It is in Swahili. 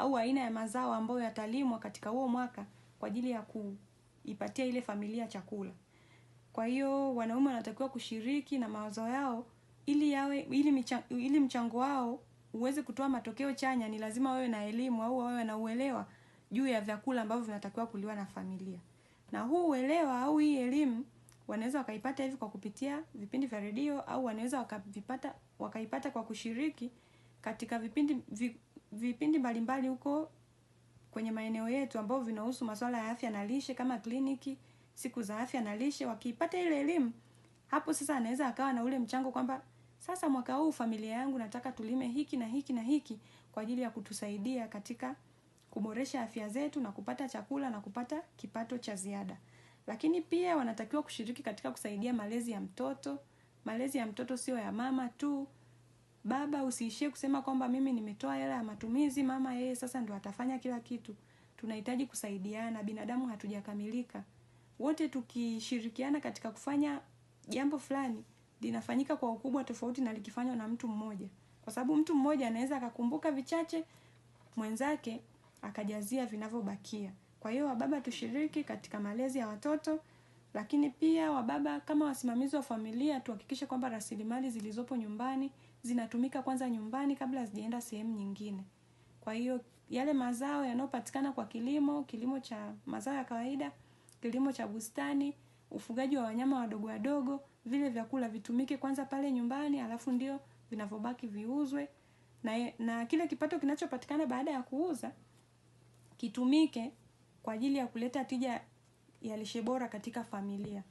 au aina ya mazao ambayo yatalimwa katika huo mwaka kwa ajili ya kuipatia ile familia chakula. Kwa hiyo wanaume wanatakiwa kushiriki na mawazo yao ili mchango wao uweze kutoa matokeo chanya. Ni lazima wawe na elimu au wawe na uelewa juu ya vyakula ambavyo vinatakiwa kuliwa na familia. Na huu uelewa au hii elimu wanaweza wakaipata hivi kwa kupitia vipindi vya redio, au wanaweza wakaipata kwa kushiriki katika vipindi mbalimbali huko kwenye maeneo yetu ambao vinahusu masuala ya afya na lishe, kama kliniki, siku za afya na lishe. Wakiipata ile elimu, hapo sasa anaweza akawa na ule mchango kwamba sasa mwaka huu familia yangu nataka tulime hiki na hiki na hiki kwa ajili ya kutusaidia katika kuboresha afya zetu na kupata chakula na kupata kipato cha ziada. Lakini pia wanatakiwa kushiriki katika kusaidia malezi ya mtoto. Malezi ya mtoto sio ya mama tu. Baba usiishie kusema kwamba mimi nimetoa hela ya matumizi, mama yeye sasa ndo atafanya kila kitu. Tunahitaji kusaidiana, binadamu hatujakamilika. Wote tukishirikiana katika kufanya jambo fulani, linafanyika kwa ukubwa tofauti na likifanywa na mtu mmoja. Kwa sababu mtu mmoja anaweza akakumbuka vichache, mwenzake akajazia vinavyobakia. Kwa hiyo wababa tushiriki katika malezi ya watoto, lakini pia wababa kama wasimamizi wa familia tuhakikishe kwamba rasilimali zilizopo nyumbani zinatumika kwanza nyumbani kabla hazijaenda sehemu nyingine. Kwa hiyo yale mazao yanayopatikana kwa kilimo cha mazao ya kawaida, kilimo cha bustani, ufugaji wa wanyama wadogo wadogo, vile vyakula vitumike kwanza pale nyumbani, alafu ndio vinavyobaki viuzwe, na kile kipato kinachopatikana baada ya kuuza kitumike kwa ajili ya kuleta tija ya lishe bora katika familia.